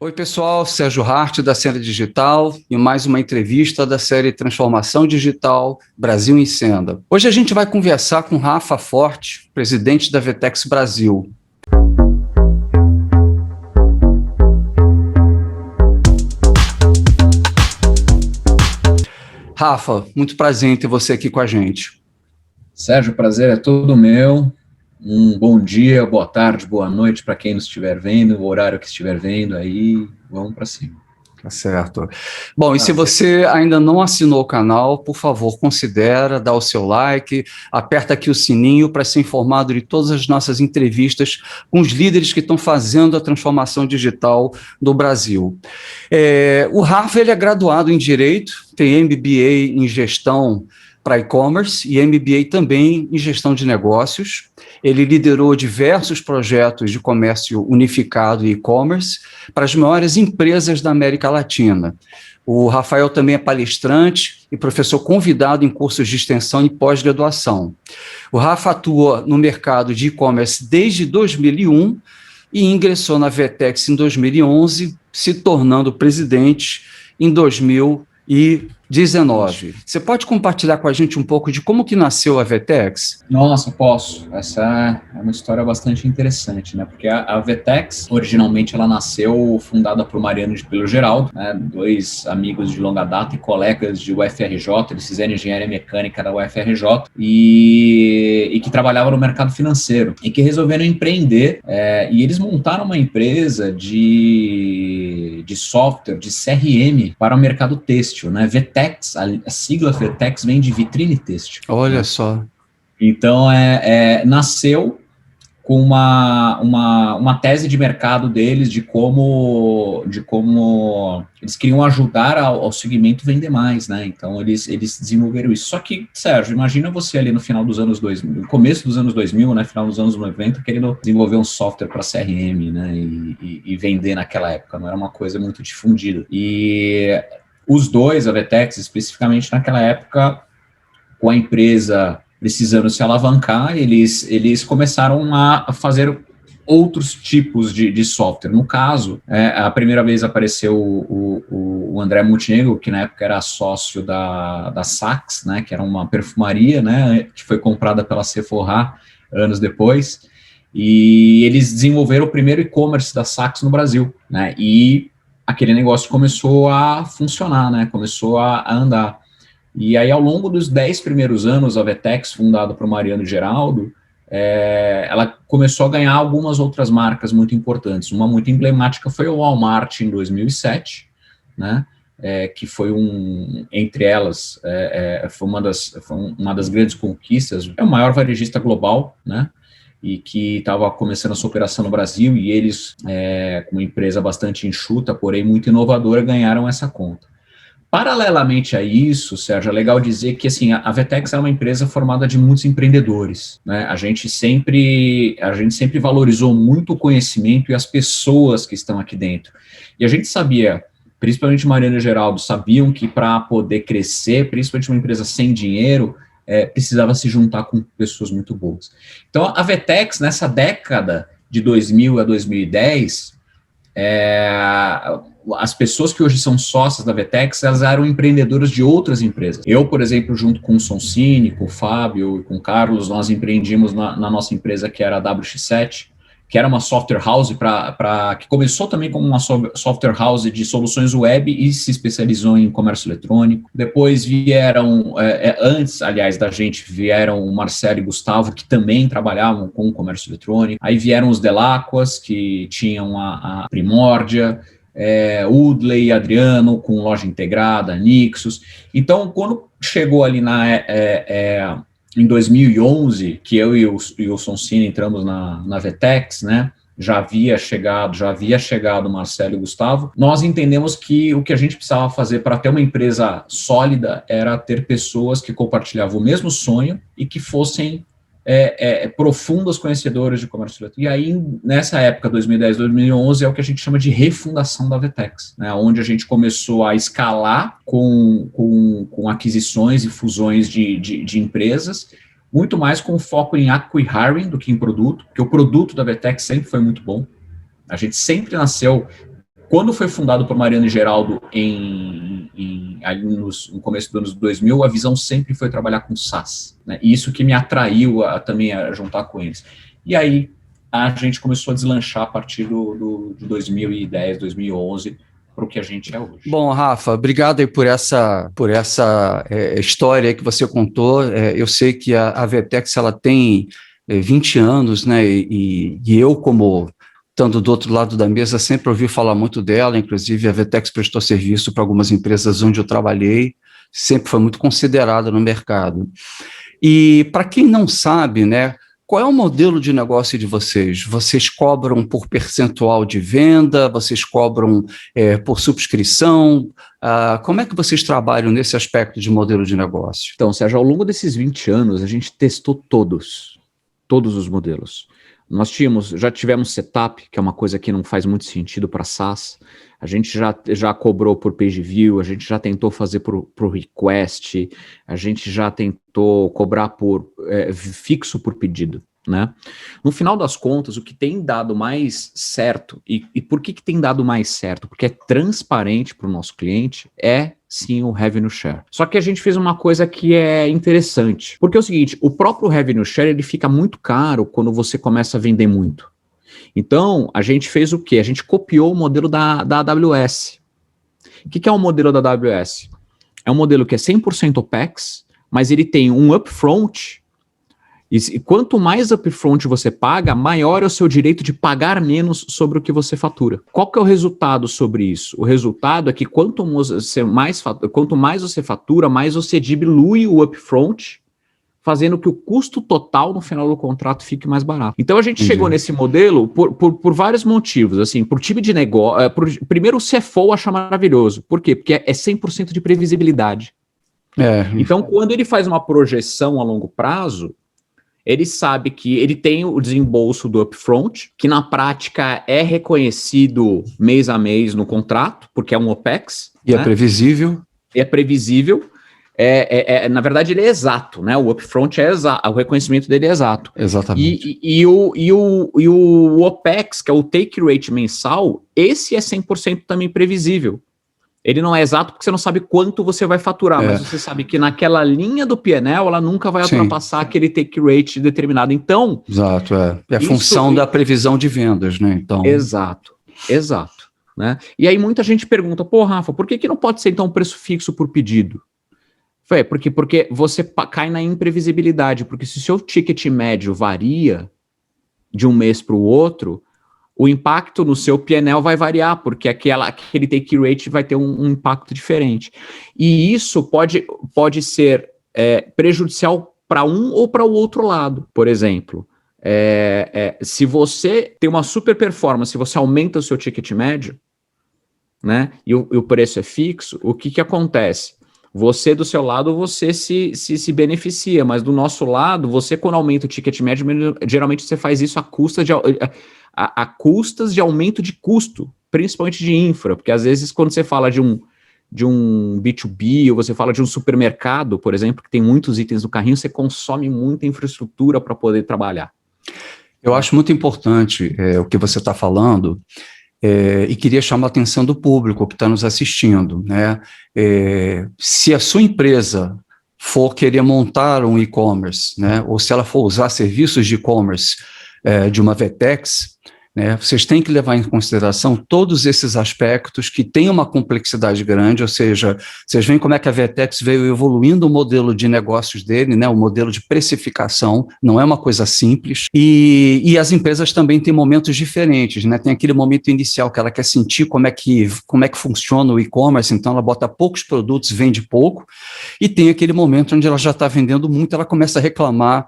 Oi, pessoal, Sérgio Hart, da Cena Digital, e mais uma entrevista da série Transformação Digital Brasil em Senda. Hoje a gente vai conversar com Rafa Forte, presidente da Vetex Brasil. Rafa, muito prazer em ter você aqui com a gente. Sérgio, o prazer é todo meu. Um bom dia, boa tarde, boa noite para quem nos estiver vendo, o horário que estiver vendo aí, vamos para cima. Tá certo. Bom, e se você ainda não assinou o canal, por favor, considere dar o seu like, aperta aqui o sininho para ser informado de todas as nossas entrevistas com os líderes que estão fazendo a transformação digital do Brasil. O Rafa ele é graduado em Direito, tem MBA em Gestão para e-commerce e MBA também em Gestão de Negócios. Ele liderou diversos projetos de comércio unificado e e-commerce para as maiores empresas da América Latina. O Rafael também é palestrante e professor convidado em cursos de extensão e pós-graduação. O Rafa atua no mercado de e-commerce desde 2001 e ingressou na Vetex em 2011, se tornando presidente em 2019. Você pode compartilhar com a gente um pouco de como que nasceu a Vetex? Nossa, posso. Essa é uma história bastante interessante, né? Porque a Vetex, originalmente, ela nasceu fundada por Mariano de Pelo Geraldo, né? Dois amigos de longa data e colegas de UFRJ, eles fizeram engenharia mecânica da UFRJ e que trabalhavam no mercado financeiro e que resolveram empreender e eles montaram uma empresa de software, de CRM para o mercado têxtil, né? Vetex, a sigla Vetex vem de vitrine têxtil. Olha só. Então, nasceu com uma tese de mercado deles de como eles queriam ajudar ao segmento vender mais, né? Então, eles desenvolveram isso. Só que, Sérgio, imagina você ali no final dos anos 2000, no começo dos anos 2000, né? Final dos anos 90, querendo desenvolver um software para CRM, né? E vender naquela época. Não era uma coisa muito difundida. E os dois, a Vetex, especificamente naquela época, com a empresa precisando se alavancar, eles começaram a fazer outros tipos de software. No caso, a primeira vez apareceu o André Montenegro, que na época era sócio da Saks, né, que era uma perfumaria, né, que foi comprada pela Sephora anos depois, e eles desenvolveram o primeiro e-commerce da Saks no Brasil, né, e aquele negócio começou a funcionar, né, começou a andar. E aí, ao longo dos 10 primeiros anos, a Vetex, fundada por Mariano Geraldo, ela começou a ganhar algumas outras marcas muito importantes. Uma muito emblemática foi o Walmart em 2007, né? Que foi entre elas, foi uma das grandes conquistas. É o maior varejista global, né? E que estava começando a sua operação no Brasil, e eles, com uma empresa bastante enxuta, porém muito inovadora, ganharam essa conta. Paralelamente a isso, Sérgio, é legal dizer que assim, a Vetex é uma empresa formada de muitos empreendedores, né? A gente sempre valorizou muito o conhecimento e as pessoas que estão aqui dentro. E a gente sabia, principalmente Mariano e Geraldo, sabiam que para poder crescer, principalmente uma empresa sem dinheiro, precisava se juntar com pessoas muito boas. Então, a Vetex, nessa década de 2000 a 2010, as pessoas que hoje são sócias da Vetex, elas eram empreendedoras de outras empresas. Eu, por exemplo, junto com o Sonsini, com o Fábio e com o Carlos, nós empreendimos na nossa empresa que era a WX7, que era uma software house que começou também como uma software house de soluções web e se especializou em comércio eletrônico. Depois vieram, antes, aliás, da gente, vieram o Marcelo e Gustavo, que também trabalhavam com comércio eletrônico. Aí vieram os Delaquas, que tinham a Primórdia, Udley e Adriano, com loja integrada, Nixos. Então, quando chegou ali em 2011, que eu e o Sonsini entramos na Vetex, né, já havia chegado o Marcelo e o Gustavo, nós entendemos que o que a gente precisava fazer para ter uma empresa sólida era ter pessoas que compartilhavam o mesmo sonho e que fossem profundas conhecedoras de comércio eletrônico. E aí, nessa época, 2010, 2011, é o que a gente chama de refundação da Vetex, né, onde a gente começou a escalar com aquisições e fusões de empresas, muito mais com foco em acqui-hiring do que em produto, porque o produto da Vetex sempre foi muito bom. A gente sempre nasceu Quando foi fundado por Mariano e Geraldo ali no começo dos anos 2000, a visão sempre foi trabalhar com SaaS, né? E isso que me atraiu também a juntar com eles. E aí a gente começou a deslanchar a partir de 2010, 2011, para o que a gente é hoje. Bom, Rafa, obrigado aí por essa história que você contou. Eu sei que a Vertex ela tem 20 anos, né? E eu, como estando do outro lado da mesa, sempre ouvi falar muito dela. Inclusive, a Vertex prestou serviço para algumas empresas onde eu trabalhei, sempre foi muito considerada no mercado. E para quem não sabe, né? Qual é o modelo de negócio de vocês? Vocês cobram por percentual de venda? Vocês cobram por subscrição? Como é que vocês trabalham nesse aspecto de modelo de negócio? Então, Sérgio, ao longo desses 20 anos, a gente testou todos os modelos. Nós já tivemos setup, que é uma coisa que não faz muito sentido para SaaS. A gente já cobrou por page view, a gente já tentou fazer por request, a gente já tentou cobrar por fixo por pedido, né? No final das contas, o que tem dado mais certo, e por que tem dado mais certo? Porque é transparente para o nosso cliente, sim, o revenue share. Só que a gente fez uma coisa que é interessante, porque é o seguinte, o próprio revenue share ele fica muito caro quando você começa a vender muito. Então, a gente fez o quê? A gente copiou o modelo da AWS. O que é o modelo da AWS? É um modelo que é 100% OPEX, mas ele tem um upfront, e quanto mais upfront você paga, maior é o seu direito de pagar menos sobre o que você fatura. Qual que é o resultado sobre isso? O resultado é que quanto mais você fatura, mais você dilui o upfront, fazendo que o custo total no final do contrato fique mais barato. Então a gente chegou nesse modelo por vários motivos, assim, por time de negócio, primeiro o CFO acha maravilhoso. Por quê? Porque é 100% de previsibilidade. Então quando ele faz uma projeção a longo prazo, ele sabe que ele tem o desembolso do upfront, que na prática é reconhecido mês a mês no contrato, porque é um OPEX. E né? É previsível. É previsível. Na verdade, ele é exato, né? O upfront é exato, o reconhecimento dele é exato. Exatamente. E o OPEX, que é o take rate mensal, esse é 100% também previsível. Ele não é exato porque você não sabe quanto você vai faturar, mas você sabe que naquela linha do P&L ela nunca vai ultrapassar aquele take rate determinado. Então... Exato, é a função da previsão de vendas, né? Então... Exato. Né? E aí muita gente pergunta, Rafa, por que não pode ser então um preço fixo por pedido? Porque você cai na imprevisibilidade, porque se o seu ticket médio varia de um mês para o outro, o impacto no seu P&L vai variar, porque aquele take rate vai ter um impacto diferente. E isso pode ser prejudicial para um ou para o outro lado. Por exemplo, se você tem uma super performance, se você aumenta o seu ticket médio, né, e o preço é fixo, o que acontece? Você, do seu lado, você se beneficia, mas do nosso lado, você, quando aumenta o ticket médio, geralmente você faz isso a custas de aumento de custo, principalmente de infra, porque às vezes quando você fala de um B2B, ou você fala de um supermercado, por exemplo, que tem muitos itens no carrinho, você consome muita infraestrutura para poder trabalhar. Eu acho muito importante o que você está falando, e queria chamar a atenção do público que está nos assistindo, né? Se a sua empresa for querer montar um e-commerce, né, ou se ela for usar serviços de e-commerce de uma Vertex, né, vocês têm que levar em consideração todos esses aspectos que têm uma complexidade grande, ou seja, vocês veem como é que a Vertex veio evoluindo o modelo de negócios dele, né, o modelo de precificação, não é uma coisa simples, e as empresas também têm momentos diferentes, né, tem aquele momento inicial que ela quer sentir como é que funciona o e-commerce, então ela bota poucos produtos, vende pouco, e tem aquele momento onde ela já está vendendo muito, ela começa a reclamar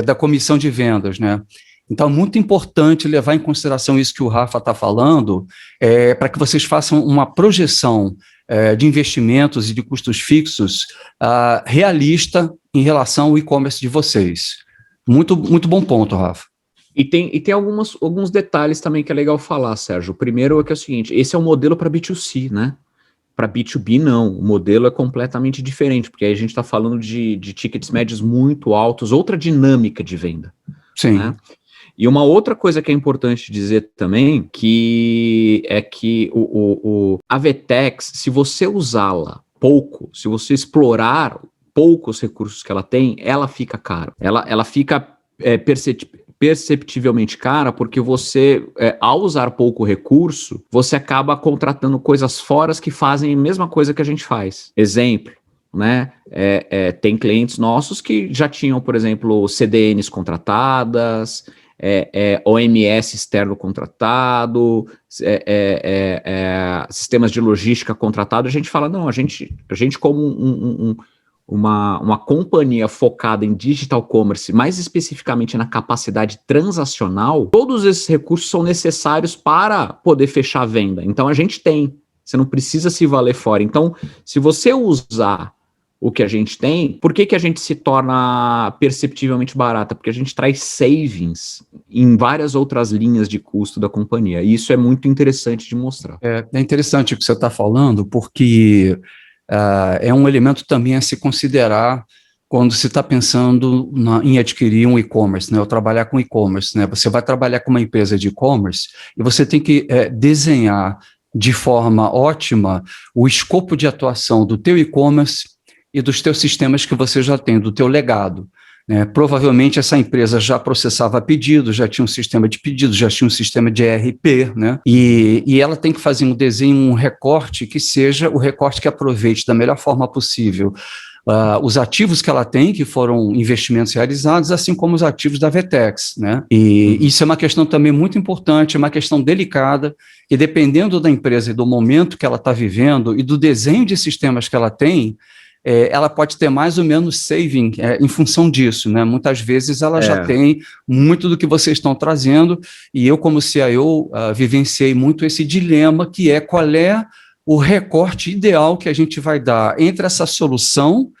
da comissão de vendas, né. Então, é muito importante levar em consideração isso que o Rafa está falando, para que vocês façam uma projeção de investimentos e de custos fixos realista em relação ao e-commerce de vocês. Muito, muito bom ponto, Rafa. E tem alguns detalhes também que é legal falar, Sérgio. O primeiro é que é o seguinte, esse é um modelo para B2C, né? Para B2B, não. O modelo é completamente diferente, porque aí a gente está falando de tickets médios muito altos, outra dinâmica de venda. Sim. Né? E uma outra coisa que é importante dizer também, que é que a VTEX, se você usá-la pouco, se você explorar poucos recursos que ela tem, ela fica cara. Ela fica perceptivelmente cara, porque você, ao usar pouco recurso, você acaba contratando coisas fora que fazem a mesma coisa que a gente faz. Exemplo, né? Tem clientes nossos que já tinham, por exemplo, CDNs contratadas, OMS externo contratado, sistemas de logística contratado. A gente fala, não, a gente como uma companhia focada em digital commerce, mais especificamente na capacidade transacional, todos esses recursos são necessários para poder fechar a venda. Então a gente tem, você não precisa se valer fora. Então, se você usar o que a gente tem, por que a gente se torna perceptivelmente barata? Porque a gente traz savings em várias outras linhas de custo da companhia. E isso é muito interessante de mostrar. É interessante o que você está falando, porque é um elemento também a se considerar quando se está pensando em adquirir um e-commerce, né, ou trabalhar com e-commerce, né? Você vai trabalhar com uma empresa de e-commerce e você tem que desenhar de forma ótima o escopo de atuação do teu e-commerce e dos teus sistemas que você já tem, do teu legado. Provavelmente essa empresa já processava pedidos, já tinha um sistema de pedidos, já tinha um sistema de ERP, né? E ela tem que fazer um desenho, um recorte que seja o recorte que aproveite da melhor forma possível os ativos que ela tem, que foram investimentos realizados, assim como os ativos da VTEX, né? E isso é uma questão também muito importante, é uma questão delicada, e dependendo da empresa e do momento que ela está vivendo e do desenho de sistemas que ela tem, ela pode ter mais ou menos saving em função disso, né? Muitas vezes ela já tem muito do que vocês estão trazendo, e eu, como CIO, vivenciei muito esse dilema, que qual é o recorte ideal que a gente vai dar entre essa solução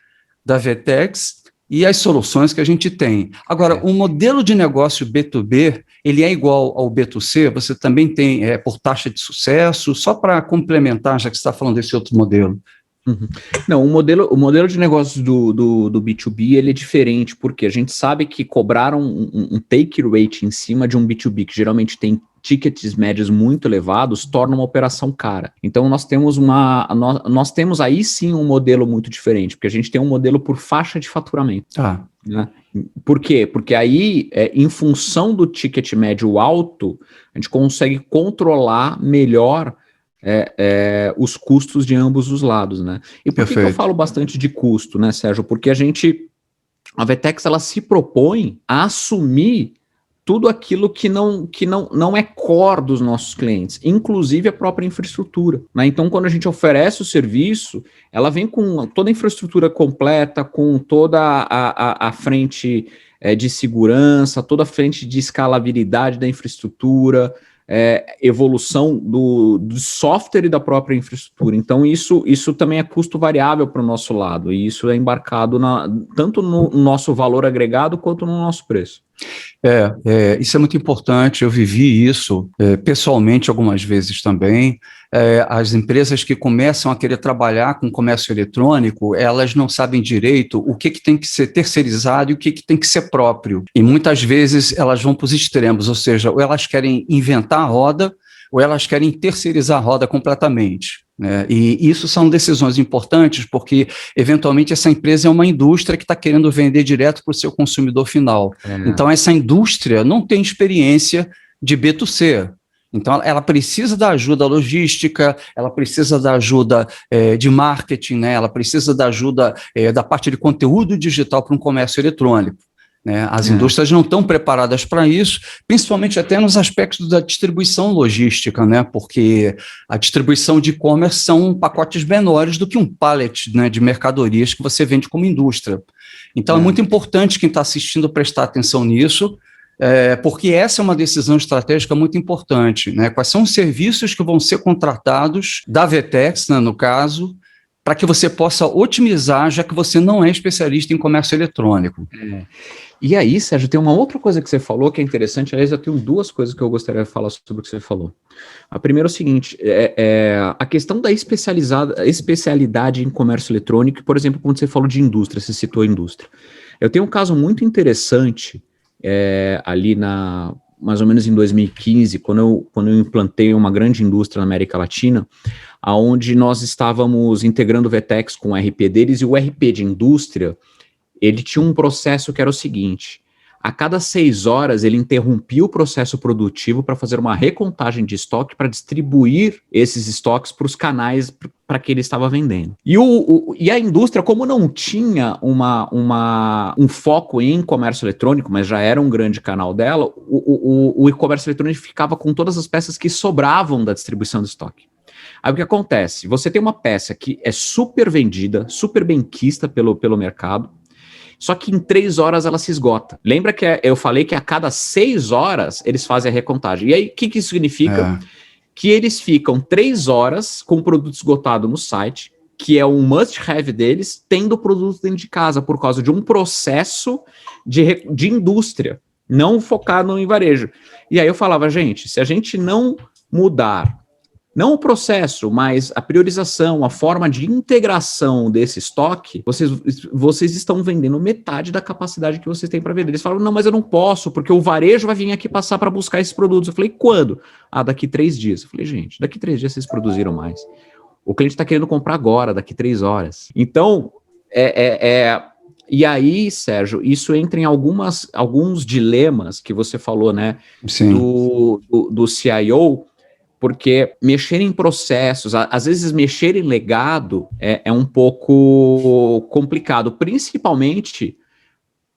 da VTEX e as soluções que a gente tem. Agora, o modelo de negócio B2B, ele é igual ao B2C? Você também tem por taxa de sucesso? Só para complementar, já que você está falando desse outro modelo. Uhum. Não, o modelo de negócios do B2B, ele é diferente, porque a gente sabe que cobrar um take rate em cima de um B2B, que geralmente tem tickets médios muito elevados, torna uma operação cara. Então nós temos aí sim um modelo muito diferente, porque a gente tem um modelo por faixa de faturamento. Né? Por quê? Porque aí, em função do ticket médio alto, a gente consegue controlar melhor os custos de ambos os lados, né? E por que eu falo bastante de custo, né, Sérgio? Porque a VTEX, ela se propõe a assumir tudo aquilo que não é core dos nossos clientes, inclusive a própria infraestrutura, né? Então, quando a gente oferece o serviço, ela vem com toda a infraestrutura completa, com toda a frente de segurança, toda a frente de escalabilidade da infraestrutura, evolução do software e da própria infraestrutura. Então, isso também é custo variável para o nosso lado, e isso é embarcado tanto no nosso valor agregado quanto no nosso preço. Isso é muito importante. Eu vivi isso pessoalmente algumas vezes também. As empresas que começam a querer trabalhar com comércio eletrônico, elas não sabem direito o que tem que ser terceirizado e o que tem que ser próprio. E muitas vezes elas vão para os extremos, ou seja, ou elas querem inventar a roda, ou elas querem terceirizar a roda completamente. E isso são decisões importantes, porque, eventualmente, essa empresa é uma indústria que está querendo vender direto para o seu consumidor final. Então, essa indústria não tem experiência de B2C. Então, ela precisa da ajuda logística, ela precisa da ajuda de marketing, né? Ela precisa da ajuda da parte de conteúdo digital para um comércio eletrônico. As indústrias não estão preparadas para isso, principalmente até nos aspectos da distribuição logística, né? Porque a distribuição de e-commerce são pacotes menores do que um pallet, né, de mercadorias que você vende como indústria. Então, é muito importante quem está assistindo prestar atenção nisso, porque essa é uma decisão estratégica muito importante, né? Quais são os serviços que vão ser contratados da VTEX, né, no caso, para que você possa otimizar, já que você não é especialista em comércio eletrônico. E aí, Sérgio, tem uma outra coisa que você falou que é interessante. Aliás, eu tenho duas coisas que eu gostaria de falar sobre o que você falou. A primeira é o seguinte, a questão da especialidade em comércio eletrônico, por exemplo, quando você falou de indústria, você citou a indústria. Eu tenho um caso muito interessante ali mais ou menos em 2015, quando eu implantei uma grande indústria na América Latina, onde nós estávamos integrando o VTEX com o RP deles, e o RP de indústria, ele tinha um processo que era o seguinte: a cada 6 horas ele interrompia o processo produtivo para fazer uma recontagem de estoque para distribuir esses estoques para os canais para que ele estava vendendo. E a indústria, como não tinha um foco em comércio eletrônico, mas já era um grande canal dela, o e-commerce eletrônico ficava com todas as peças que sobravam da distribuição do estoque. Aí o que acontece? Você tem uma peça que é super vendida, super bem quista pelo mercado, só que em 3 horas ela se esgota. Lembra que eu falei que a cada 6 horas eles fazem a recontagem. E aí, o que isso significa? Que eles ficam 3 horas com o produto esgotado no site, que é um must-have deles, tendo o produto dentro de casa, por causa de um processo de indústria, não focado em varejo. E aí eu falava, gente, se a gente não mudar, não o processo, mas a priorização, a forma de integração desse estoque, vocês estão vendendo metade da capacidade que vocês têm para vender. Eles falam, não, mas eu não posso, porque o varejo vai vir aqui passar para buscar esses produtos. Eu falei, quando? Daqui 3 dias. Eu falei, gente, daqui 3 dias vocês produziram mais. O cliente está querendo comprar agora, daqui 3 horas. Então, e aí, Sérgio, isso entra em alguns dilemas que você falou, né? Sim. Do CIO, porque mexer em processos, às vezes mexer em legado é um pouco complicado, principalmente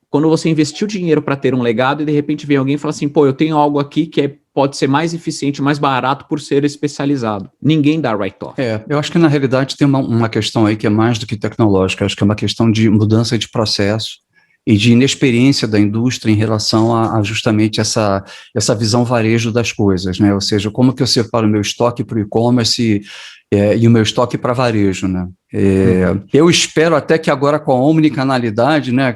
quando você investiu dinheiro para ter um legado e de repente vem alguém e fala assim, pô, eu tenho algo aqui que pode ser mais eficiente, mais barato por ser especializado. Ninguém dá write-off. Eu acho que na realidade tem uma questão aí que é mais do que tecnológica, acho que é uma questão de mudança de processo e de inexperiência da indústria em relação a justamente essa visão varejo das coisas, né? Ou seja, como que eu separo o meu estoque para o e-commerce e o meu estoque para varejo, né? Eu espero até que agora com a omnicanalidade, né,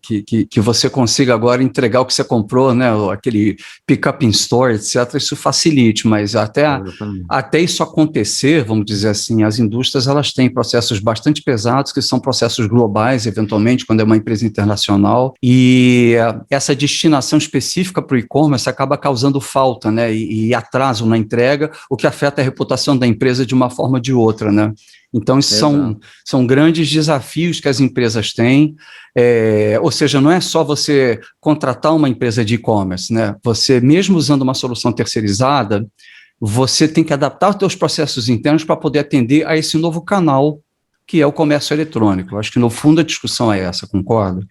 que você consiga agora entregar o que você comprou, né, aquele pick-up in store, etc., isso facilite, mas até isso acontecer, vamos dizer assim, as indústrias elas têm processos bastante pesados, que são processos globais, eventualmente, quando é uma empresa internacional, e essa destinação específica para o e-commerce acaba causando falta, né, e atraso na entrega, o que afeta a reputação da empresa de uma forma ou de outra, né? Então, isso são grandes desafios que as empresas têm, ou seja, não é só você contratar uma empresa de e-commerce, né? Você, mesmo usando uma solução terceirizada, você tem que adaptar os seus processos internos para poder atender a esse novo canal, que é o comércio eletrônico. Eu acho que, no fundo, a discussão é essa, concorda?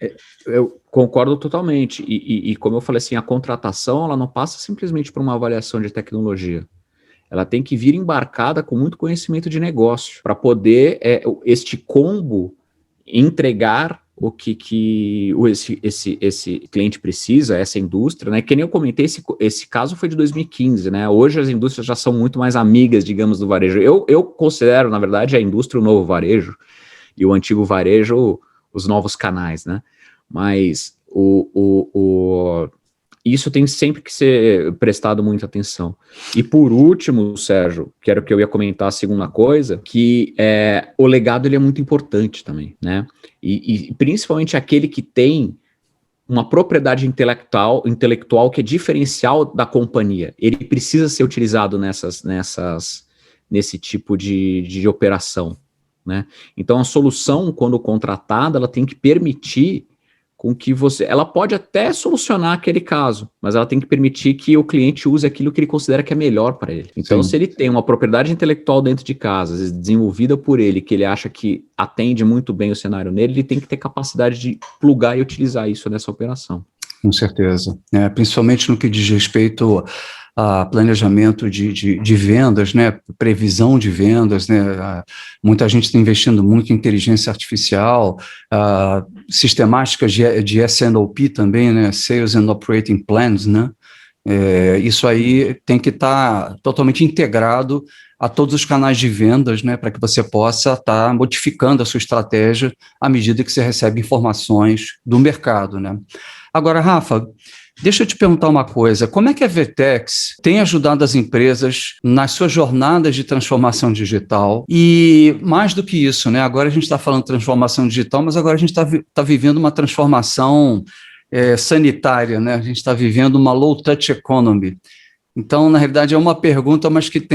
Eu concordo totalmente. E como eu falei assim, a contratação ela não passa simplesmente por uma avaliação de tecnologia. Ela tem que vir embarcada com muito conhecimento de negócio para poder este combo entregar o que esse cliente precisa, essa indústria, né? Que nem eu comentei, esse caso foi de 2015, né? Hoje as indústrias já são muito mais amigas, digamos, do varejo. Eu considero, na verdade, a indústria o novo varejo e o antigo varejo os novos canais, né? Mas isso tem sempre que ser prestado muita atenção. E por último, Sérgio, que era o que eu ia comentar, a segunda coisa, que o legado ele é muito importante também, né? E principalmente aquele que tem uma propriedade intelectual que é diferencial da companhia. Ele precisa ser utilizado nesse tipo de operação, né? Então a solução, quando contratada, ela tem que permitir com que ela pode até solucionar aquele caso, mas ela tem que permitir que o cliente use aquilo que ele considera que é melhor para ele. Então, se ele tem uma propriedade intelectual dentro de casa, às vezes desenvolvida por ele, que ele acha que atende muito bem o cenário nele, ele tem que ter capacidade de plugar e utilizar isso nessa operação. Com certeza. Principalmente no que diz respeito a planejamento de vendas, né, previsão de vendas, né, muita gente está investindo muito em inteligência artificial, sistemáticas de S&OP também, né, Sales and Operating Plans, né, isso aí tem que estar totalmente integrado a todos os canais de vendas, né, para que você possa estar modificando a sua estratégia à medida que você recebe informações do mercado, né. Agora, Rafa, deixa eu te perguntar uma coisa, como é que a VTEX tem ajudado as empresas nas suas jornadas de transformação digital? E mais do que isso, né? Agora a gente está falando de transformação digital, mas agora a gente está vivendo uma transformação sanitária, né? A gente está vivendo uma low-touch economy. Então, na realidade, é uma pergunta, mas que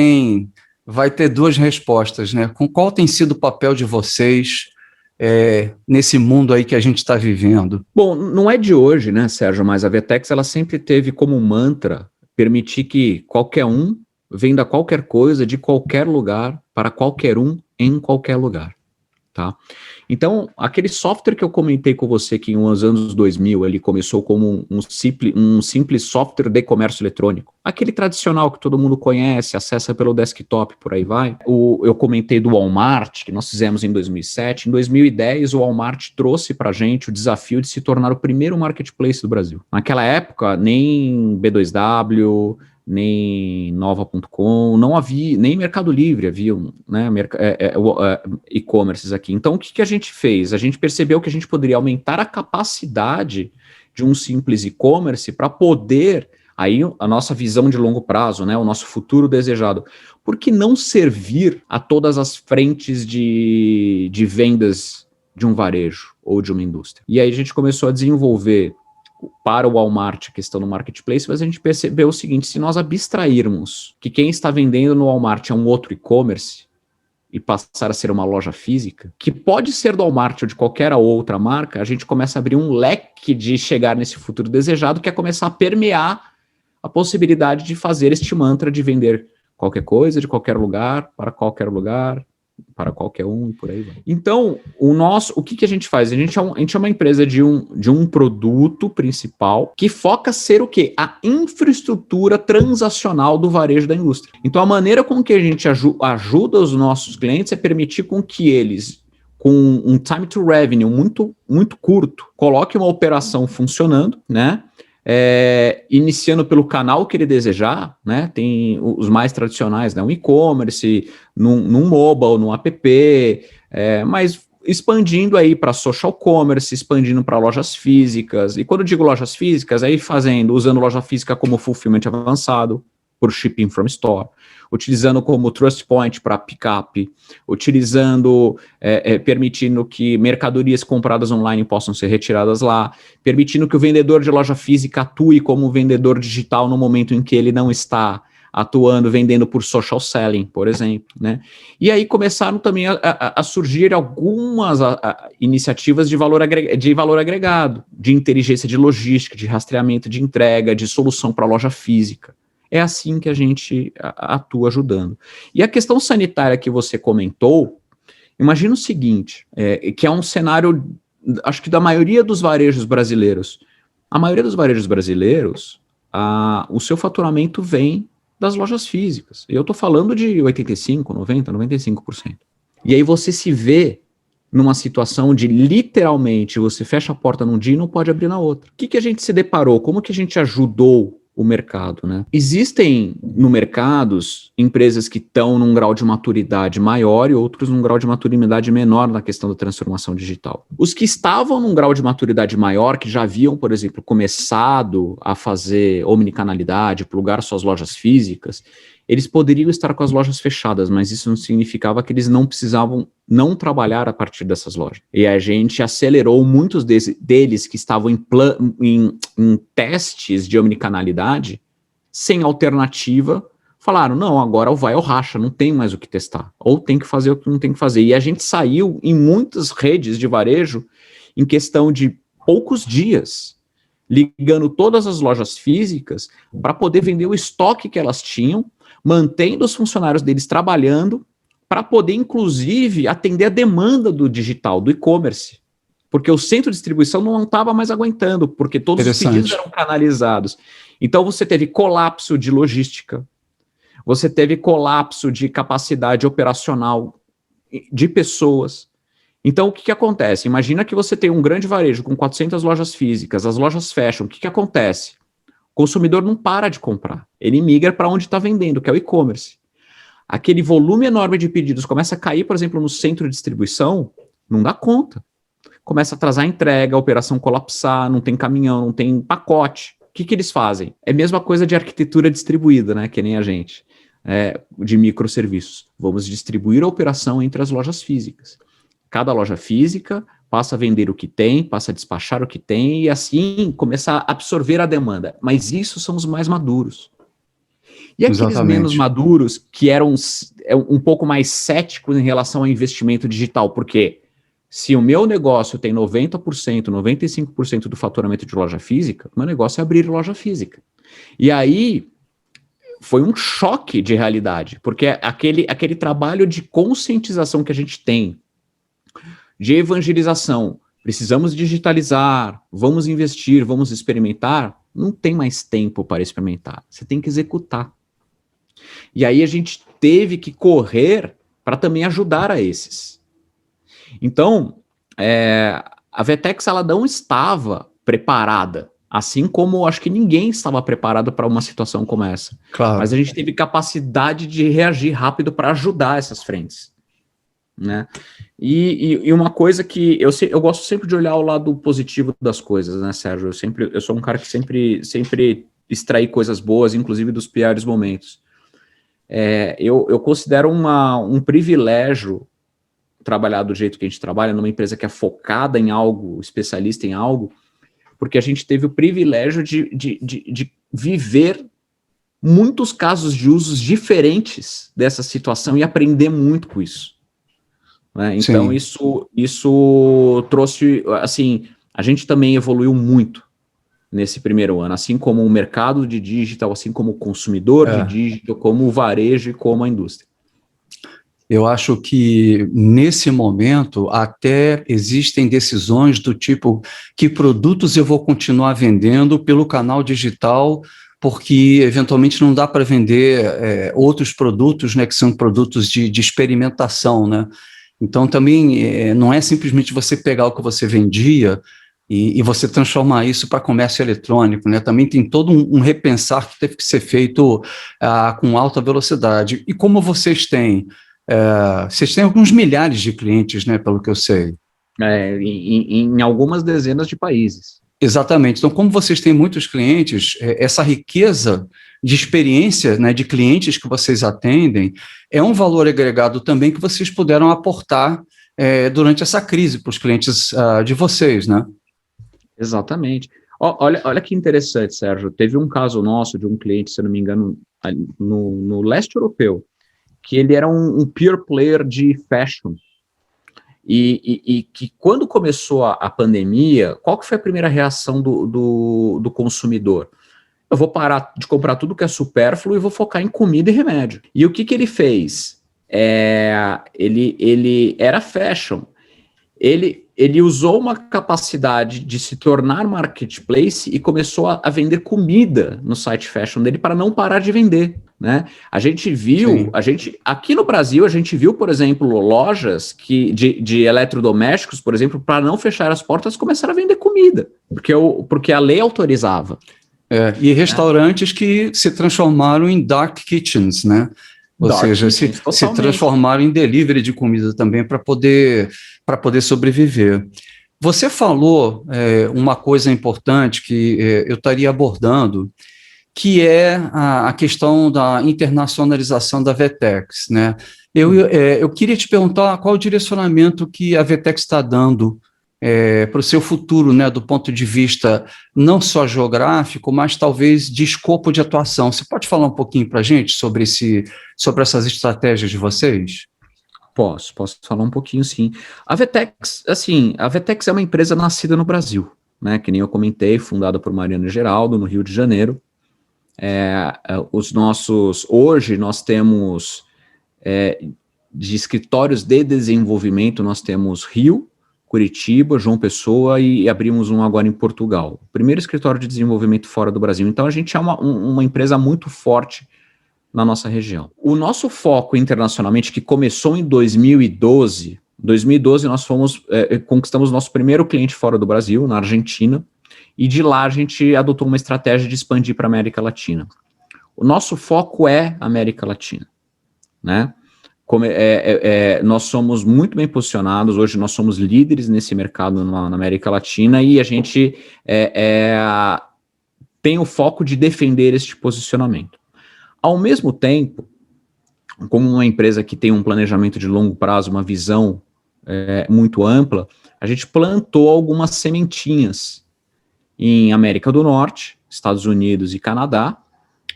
vai ter duas respostas, né? Qual tem sido o papel de vocês nesse mundo aí que a gente está vivendo? Bom, não é de hoje, né, Sérgio, mas a Vetex ela sempre teve como mantra permitir que qualquer um venda qualquer coisa de qualquer lugar para qualquer um em qualquer lugar, tá? Então, aquele software que eu comentei com você que nos anos 2000 ele começou como um simples software de comércio eletrônico, aquele tradicional que todo mundo conhece, acessa pelo desktop, por aí vai. Eu comentei do Walmart, que nós fizemos em 2007. Em 2010, o Walmart trouxe para a gente o desafio de se tornar o primeiro marketplace do Brasil. Naquela época, nem B2W, nem Nova.com, não havia, nem Mercado Livre havia, né, e-commerces aqui. Então, o que a gente fez? A gente percebeu que a gente poderia aumentar a capacidade de um simples e-commerce para poder, aí a nossa visão de longo prazo, né, o nosso futuro desejado, por que não servir a todas as frentes de vendas de um varejo ou de uma indústria? E aí a gente começou a desenvolver para o Walmart a questão do marketplace, mas a gente percebeu o seguinte: se nós abstrairmos que quem está vendendo no Walmart é um outro e-commerce e passar a ser uma loja física, que pode ser do Walmart ou de qualquer outra marca, a gente começa a abrir um leque de chegar nesse futuro desejado, que é começar a permear a possibilidade de fazer este mantra de vender qualquer coisa, de qualquer lugar, para qualquer um e por aí vai. Então, o que a gente faz? A gente é uma empresa de um produto principal que foca ser o quê? A infraestrutura transacional do varejo da indústria. Então, a maneira com que a gente ajuda os nossos clientes é permitir com que eles, com um time to revenue muito, muito curto, coloquem uma operação funcionando, né? Iniciando pelo canal que ele desejar, né? Tem os mais tradicionais, né? Um e-commerce, num mobile, num app, mas expandindo aí para social commerce, expandindo para lojas físicas. E quando eu digo lojas físicas, aí usando loja física como fulfillment avançado, por shipping from store, utilizando como trust point para pick-up, permitindo que mercadorias compradas online possam ser retiradas lá, permitindo que o vendedor de loja física atue como vendedor digital no momento em que ele não está atuando, vendendo por social selling, por exemplo, né? E aí começaram também a surgir algumas iniciativas de valor agregado, de inteligência de logística, de rastreamento de entrega, de solução para loja física. É assim que a gente atua ajudando. E a questão sanitária que você comentou, imagina o seguinte, que é um cenário, acho que da maioria dos varejos brasileiros. A maioria dos varejos brasileiros, o seu faturamento vem das lojas físicas. Eu estou falando de 85%, 90%, 95%. E aí você se vê numa situação de, literalmente, você fecha a porta num dia e não pode abrir na outra. O que a gente se deparou? Como que a gente ajudou o mercado, né? Existem no mercado empresas que estão num grau de maturidade maior e outros num grau de maturidade menor na questão da transformação digital. Os que estavam num grau de maturidade maior, que já haviam, por exemplo, começado a fazer omnicanalidade, plugar suas lojas físicas, eles poderiam estar com as lojas fechadas, mas isso não significava que eles não precisavam não trabalhar a partir dessas lojas. E a gente acelerou muitos deles que estavam em testes de omnicanalidade, sem alternativa, falaram, não, agora vai ou racha, não tem mais o que testar, ou tem que fazer o que não tem que fazer. E a gente saiu em muitas redes de varejo em questão de poucos dias, ligando todas as lojas físicas para poder vender o estoque que elas tinham, mantendo os funcionários deles trabalhando para poder, inclusive, atender a demanda do digital, do e-commerce. Porque o centro de distribuição não estava mais aguentando, porque todos os pedidos eram canalizados. Então, você teve colapso de logística, você teve colapso de capacidade operacional de pessoas. Então, o que acontece? Imagina que você tem um grande varejo com 400 lojas físicas, as lojas fecham, o que acontece? O consumidor não para de comprar, ele migra para onde está vendendo, que é o e-commerce. Aquele volume enorme de pedidos começa a cair, por exemplo, no centro de distribuição, não dá conta. Começa a atrasar a entrega, a operação colapsar, não tem caminhão, não tem pacote. O que eles fazem? É a mesma coisa de arquitetura distribuída, né? Que nem a gente, de microserviços. Vamos distribuir a operação entre as lojas físicas. Cada loja física passa a vender o que tem, passa a despachar o que tem, e assim começar a absorver a demanda. Mas isso são os mais maduros. E aqueles menos maduros, que eram um pouco mais céticos em relação ao investimento digital, porque se o meu negócio tem 90%, 95% do faturamento de loja física, o meu negócio é abrir loja física. E aí foi um choque de realidade, porque aquele trabalho de conscientização que a gente tem, de evangelização, precisamos digitalizar, vamos investir, vamos experimentar, não tem mais tempo para experimentar, você tem que executar. E aí a gente teve que correr para também ajudar a esses. Então, a Vetex ela não estava preparada, assim como acho que ninguém estava preparado para uma situação como essa. Claro. Mas a gente teve capacidade de reagir rápido para ajudar essas frentes, né? E uma coisa que eu gosto sempre de olhar o lado positivo das coisas, né, Sérgio? Eu sou um cara que sempre extrai coisas boas, inclusive dos piores momentos. Eu considero um privilégio trabalhar do jeito que a gente trabalha, numa empresa que é focada em algo, especialista em algo, porque a gente teve o privilégio de viver muitos casos de usos diferentes dessa situação e aprender muito com isso. Né? Então, isso trouxe, assim, a gente também evoluiu muito nesse primeiro ano, assim como o mercado de digital, assim como o consumidor de digital, como o varejo e como a indústria. Eu acho que, nesse momento, até existem decisões do tipo que produtos eu vou continuar vendendo pelo canal digital, porque, eventualmente, não dá para vender outros produtos, né, que são produtos de experimentação, né? Então, também, não é simplesmente você pegar o que você vendia e você transformar isso para comércio eletrônico, né? Também tem todo um repensar que teve que ser feito com alta velocidade. E como vocês têm alguns milhares de clientes, né, pelo que eu sei. Em algumas dezenas de países. Exatamente. Então, como vocês têm muitos clientes, essa riqueza de experiência, né, de clientes que vocês atendem, é um valor agregado também que vocês puderam aportar durante essa crise para os clientes de vocês, né? Exatamente. Olha que interessante, Sérgio. Teve um caso nosso de um cliente, se não me engano, no leste europeu, que ele era um pure player de fashion, e que quando começou a pandemia, qual que foi a primeira reação do consumidor? Eu vou parar de comprar tudo que é supérfluo e vou focar em comida e remédio. E o que ele fez? Ele era fashion, ele usou uma capacidade de se tornar marketplace e começou a vender comida no site fashion dele para não parar de vender, né? A gente viu, aqui no Brasil, a gente viu, por exemplo, lojas de eletrodomésticos, por exemplo, para não fechar as portas, começaram a vender comida, porque a lei autorizava. E restaurantes que se transformaram em dark kitchens, né? Ou seja, se transformaram em delivery de comida também para poder sobreviver. Você falou uma coisa importante que eu estaria abordando, que é a questão da internacionalização da Vetex, né? Eu queria te perguntar qual o direcionamento que a Vetex está dando para o seu futuro, né, do ponto de vista não só geográfico, mas talvez de escopo de atuação. Você pode falar um pouquinho para a gente sobre essas estratégias de vocês? Posso falar um pouquinho, sim. A Vetex é uma empresa nascida no Brasil, né, que nem eu comentei, fundada por Mariano Geraldo, no Rio de Janeiro. Hoje nós temos, de escritórios de desenvolvimento, nós temos Rio, Curitiba, João Pessoa e abrimos um agora em Portugal. Primeiro escritório de desenvolvimento fora do Brasil. Então a gente é uma empresa muito forte na nossa região. O nosso foco internacionalmente, que começou em 2012 nós conquistamos nosso primeiro cliente fora do Brasil, na Argentina, e de lá a gente adotou uma estratégia de expandir para a América Latina. O nosso foco é América Latina, né? Nós somos muito bem posicionados, hoje nós somos líderes nesse mercado na América Latina e a gente tem o foco de defender este posicionamento. Ao mesmo tempo, como uma empresa que tem um planejamento de longo prazo, uma visão muito ampla, a gente plantou algumas sementinhas em América do Norte, Estados Unidos e Canadá,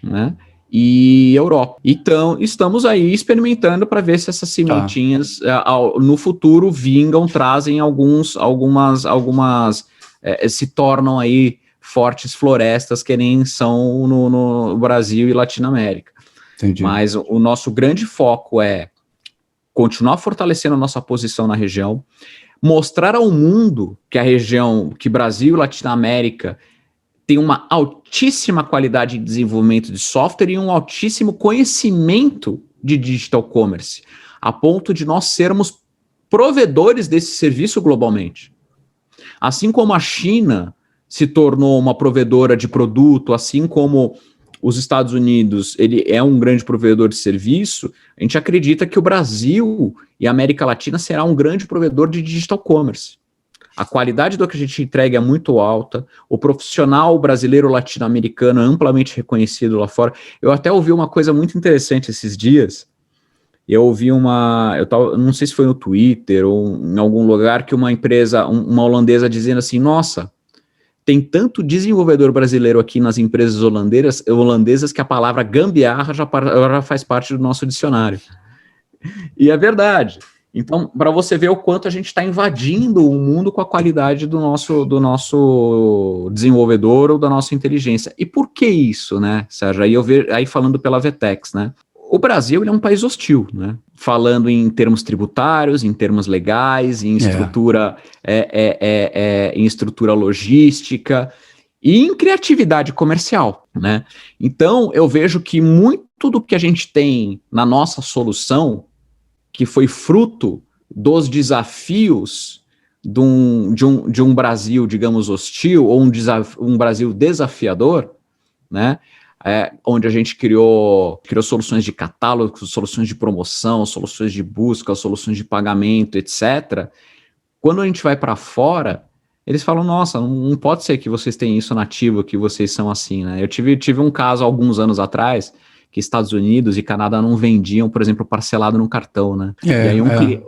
né, e Europa. Então, estamos aí experimentando para ver se essas sementinhas no futuro vingam, trazem se tornam aí fortes florestas que nem são no Brasil e Latinoamérica. Entendi. Mas o nosso grande foco é continuar fortalecendo a nossa posição na região, mostrar ao mundo que a região, que Brasil e Latinoamérica tem uma altíssima qualidade de desenvolvimento de software e um altíssimo conhecimento de digital commerce, a ponto de nós sermos provedores desse serviço globalmente. Assim como a China se tornou uma provedora de produto, assim como os Estados Unidos, ele é um grande provedor de serviço, a gente acredita que o Brasil e a América Latina será um grande provedor de digital commerce. A qualidade do que a gente entrega é muito alta, o profissional brasileiro latino-americano é amplamente reconhecido lá fora. Eu até ouvi uma coisa muito interessante esses dias, eu não sei se foi no Twitter ou em algum lugar, que uma empresa, uma holandesa dizendo assim, nossa, tem tanto desenvolvedor brasileiro aqui nas empresas holandesas que a palavra gambiarra já faz parte do nosso dicionário. E é verdade. Então, para você ver o quanto a gente está invadindo o mundo com a qualidade do nosso desenvolvedor ou da nossa inteligência. E por que isso, né, Sérgio? Aí falando pela Vtex, né? O Brasil ele é um país hostil, né? Falando em termos tributários, em termos legais, em estrutura, em estrutura logística e em criatividade comercial, né? Então, eu vejo que muito do que a gente tem na nossa solução, que foi fruto dos desafios de um Brasil, digamos, hostil, ou um Brasil desafiador, né? Onde a gente criou soluções de catálogo, soluções de promoção, soluções de busca, soluções de pagamento, etc. Quando a gente vai para fora, eles falam, nossa, não pode ser que vocês tenham isso nativo, que vocês são assim, né? Eu tive um caso alguns anos atrás, que Estados Unidos e Canadá não vendiam, por exemplo, parcelado no cartão, né? E aí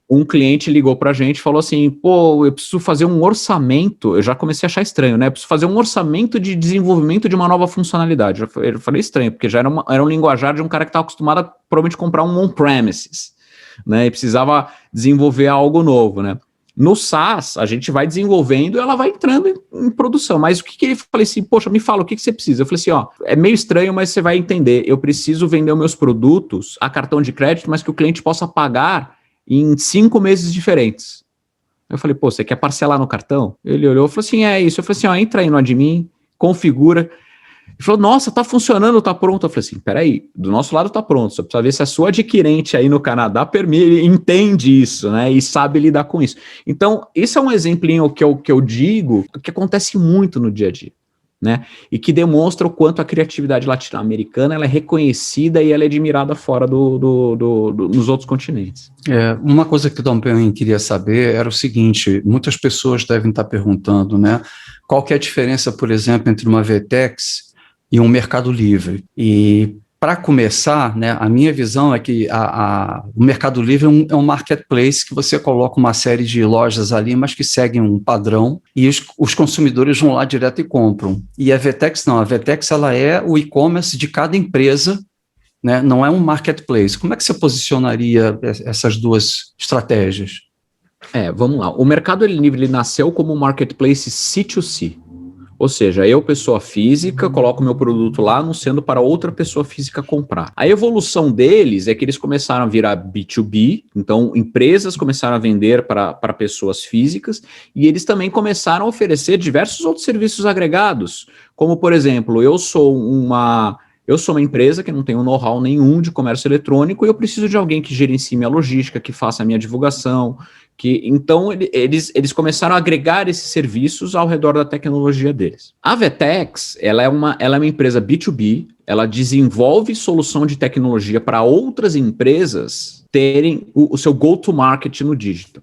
um cliente ligou pra gente e falou assim, pô, eu preciso fazer um orçamento, eu já comecei a achar estranho, né? Eu preciso fazer um orçamento de desenvolvimento de uma nova funcionalidade. Eu falei estranho, porque já era um linguajar de um cara que estava acostumado a provavelmente comprar um on-premises, né? E precisava desenvolver algo novo, né? No SaaS, a gente vai desenvolvendo e ela vai entrando em produção. Mas o que ele falou assim, poxa, me fala, o que você precisa? Eu falei assim, ó, é meio estranho, mas você vai entender. Eu preciso vender os meus produtos a cartão de crédito, mas que o cliente possa pagar em 5 meses diferentes. Eu falei, pô, você quer parcelar no cartão? Ele olhou e falou assim, é isso. Eu falei assim, ó, entra aí no admin, configura. Ele falou, nossa, tá funcionando, tá pronto. Eu falei assim, peraí, do nosso lado tá pronto, só precisa ver se a sua adquirente aí no Canadá entende isso, né, e sabe lidar com isso. Então, esse é um exemplinho que eu digo, que acontece muito no dia a dia, né, e que demonstra o quanto a criatividade latino-americana ela é reconhecida e ela é admirada fora nos outros continentes. Uma coisa que eu também queria saber era o seguinte, muitas pessoas devem estar perguntando, né, qual que é a diferença, por exemplo, entre uma Vtex e um Mercado Livre. E, para começar, né, a minha visão é que o Mercado Livre é um marketplace que você coloca uma série de lojas ali, mas que seguem um padrão, e os consumidores vão lá direto e compram. E a Vtex não, a Vtex ela é o e-commerce de cada empresa, né, não é um marketplace. Como é que você posicionaria essas duas estratégias? Vamos lá. O Mercado Livre ele nasceu como um marketplace C2C. Ou seja, eu, pessoa física, coloco meu produto lá anunciando para outra pessoa física comprar. A evolução deles é que eles começaram a virar B2B, então empresas começaram a vender para pessoas físicas e eles também começaram a oferecer diversos outros serviços agregados, como, por exemplo, eu sou uma empresa que não tem know-how nenhum de comércio eletrônico e eu preciso de alguém que gerencie minha logística, que faça a minha divulgação, então eles começaram a agregar esses serviços ao redor da tecnologia deles. A Vtex, ela é uma empresa B2B, ela desenvolve solução de tecnologia para outras empresas terem o seu go-to-market no digital.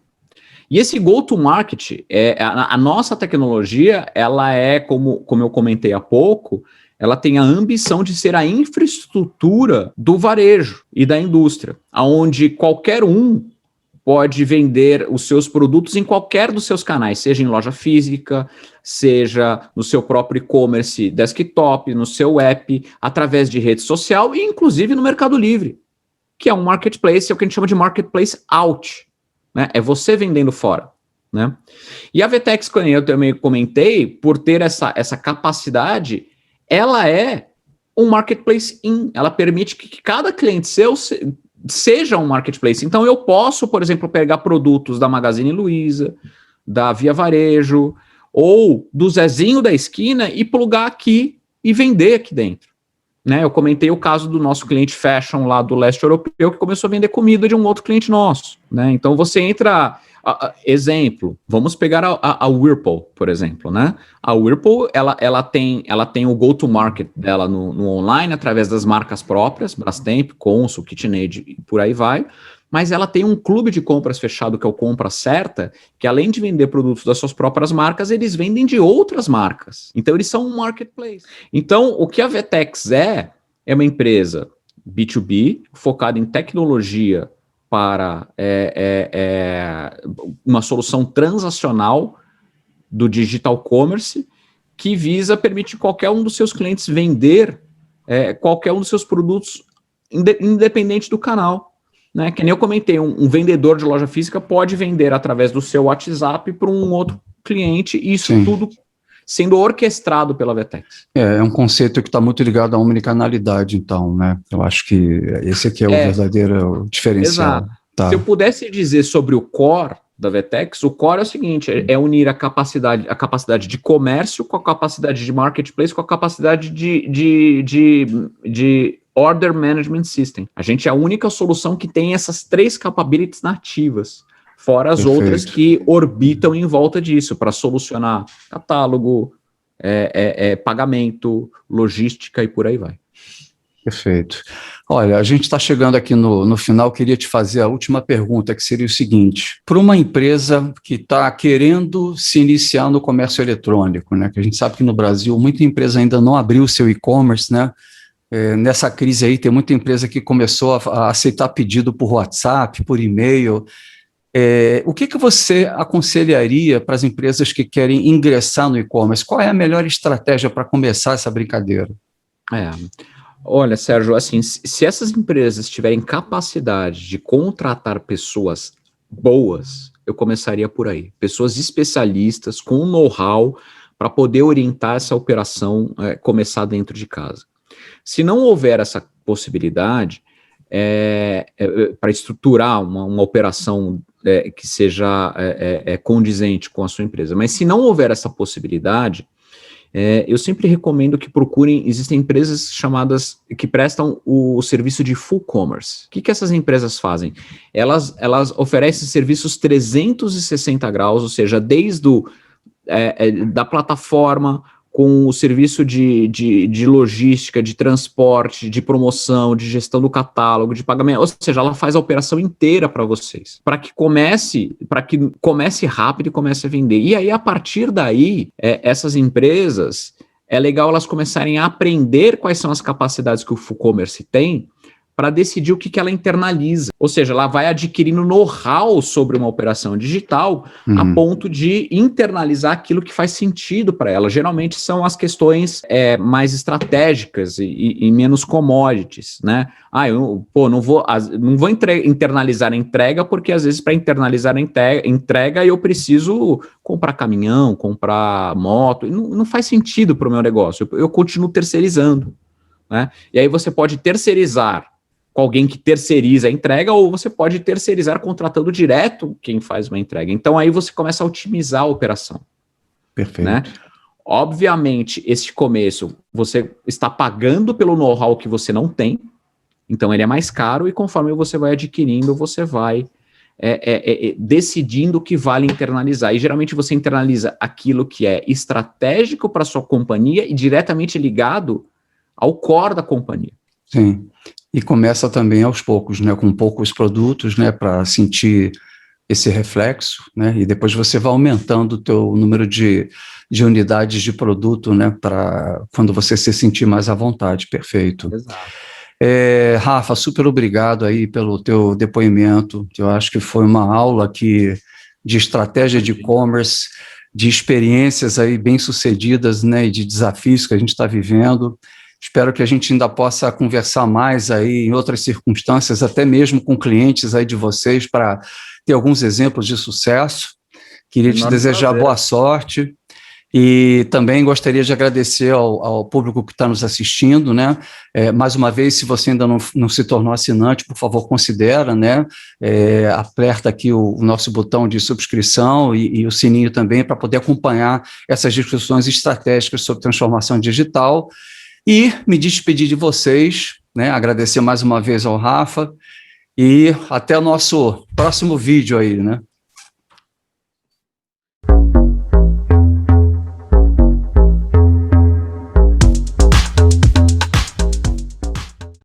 E esse go-to-market, a nossa tecnologia, ela é, como eu comentei há pouco, ela tem a ambição de ser a infraestrutura do varejo e da indústria, onde qualquer um pode vender os seus produtos em qualquer dos seus canais, seja em loja física, seja no seu próprio e-commerce desktop, no seu app, através de rede social e inclusive no Mercado Livre, que é um marketplace, é o que a gente chama de marketplace out, né? É você vendendo fora, né? E a VTEX, como eu também comentei, por ter essa capacidade, ela é um marketplace in, ela permite que cada cliente seu seja um marketplace. Então eu posso, por exemplo, pegar produtos da Magazine Luiza, da Via Varejo, ou do Zezinho da esquina e plugar aqui e vender aqui dentro. Né? Eu comentei o caso do nosso cliente fashion lá do leste europeu, que começou a vender comida de um outro cliente nosso. Né? Então você entra... exemplo, vamos pegar a Whirlpool, por exemplo, né? A Whirlpool, ela tem o go-to-market dela no online, através das marcas próprias, Brastemp, Consul, KitchenAid e por aí vai, mas ela tem um clube de compras fechado, que é o Compra Certa, que além de vender produtos das suas próprias marcas, eles vendem de outras marcas. Então, eles são um marketplace. Então, o que a VTEX é uma empresa B2B, focada em tecnologia, para uma solução transacional do digital commerce que visa permitir qualquer um dos seus clientes vender qualquer um dos seus produtos independente do canal. Né? Que nem eu comentei, um vendedor de loja física pode vender através do seu WhatsApp para um outro cliente, e isso Sim. tudo sendo orquestrado pela VTEX. É um conceito que está muito ligado à omnicanalidade, então, né? Eu acho que esse aqui é o verdadeiro diferencial. Exato. Tá. Se eu pudesse dizer sobre o core da VTEX, o core é o seguinte, é unir a capacidade de comércio com a capacidade de marketplace, com a capacidade de order management system. A gente é a única solução que tem essas 3 capabilities nativas, fora as outras que orbitam em volta disso, para solucionar catálogo, pagamento, logística e por aí vai. Perfeito. Olha, a gente está chegando aqui no final, queria te fazer a última pergunta, que seria o seguinte: para uma empresa que está querendo se iniciar no comércio eletrônico, né, que a gente sabe que no Brasil muita empresa ainda não abriu o seu e-commerce, né? Nessa crise aí tem muita empresa que começou a aceitar pedido por WhatsApp, por e-mail. O que você aconselharia para as empresas que querem ingressar no e-commerce? Qual é a melhor estratégia para começar essa brincadeira? Olha, Sérgio, assim, se essas empresas tiverem capacidade de contratar pessoas boas, eu começaria por aí. Pessoas especialistas, com know-how, para poder orientar essa operação, começar dentro de casa. Se não houver essa possibilidade, para estruturar uma operação que seja condizente com a sua empresa, mas se não houver essa possibilidade, eu sempre recomendo que procurem, existem empresas chamadas, que prestam o serviço de full commerce. O que essas empresas fazem? Elas oferecem serviços 360 graus, ou seja, desde da plataforma, com o serviço de logística, de transporte, de promoção, de gestão do catálogo, de pagamento, ou seja, ela faz a operação inteira para vocês, para que comece rápido e comece a vender. E aí, a partir daí, essas empresas, é legal elas começarem a aprender quais são as capacidades que o full commerce tem, para decidir o que ela internaliza. Ou seja, ela vai adquirindo know-how sobre uma operação digital a ponto de internalizar aquilo que faz sentido para ela. Geralmente são as questões mais estratégicas e menos commodities, né? Eu não vou internalizar a entrega, porque às vezes para internalizar a entrega eu preciso comprar caminhão, comprar moto, não faz sentido para o meu negócio, eu continuo terceirizando, né? E aí você pode terceirizar com alguém que terceiriza a entrega, ou você pode terceirizar contratando direto quem faz uma entrega. Então, aí você começa a otimizar a operação. Perfeito. Né? Obviamente, esse começo, você está pagando pelo know-how que você não tem, então ele é mais caro, e conforme você vai adquirindo, você vai decidindo o que vale internalizar. E geralmente você internaliza aquilo que é estratégico para a sua companhia e diretamente ligado ao core da companhia. Sim. E começa também aos poucos, né, com poucos produtos, né, para sentir esse reflexo, né, e depois você vai aumentando o teu número de unidades de produto, né, para quando você se sentir mais à vontade. Perfeito. Exato. Rafa, super obrigado aí pelo teu depoimento, que eu acho que foi uma aula aqui de estratégia de e-commerce, de experiências aí bem-sucedidas, né, e de desafios que a gente está vivendo. Espero que a gente ainda possa conversar mais aí em outras circunstâncias, até mesmo com clientes aí de vocês, para ter alguns exemplos de sucesso. Queria te desejar boa sorte. E também gostaria de agradecer ao público que está nos assistindo, né? Mais uma vez, se você ainda não se tornou assinante, por favor, considera, né? Aperta aqui o nosso botão de subscrição e o sininho também para poder acompanhar essas discussões estratégicas sobre transformação digital. E me despedir de vocês, né? Agradecer mais uma vez ao Rafa e até o nosso próximo vídeo aí, né?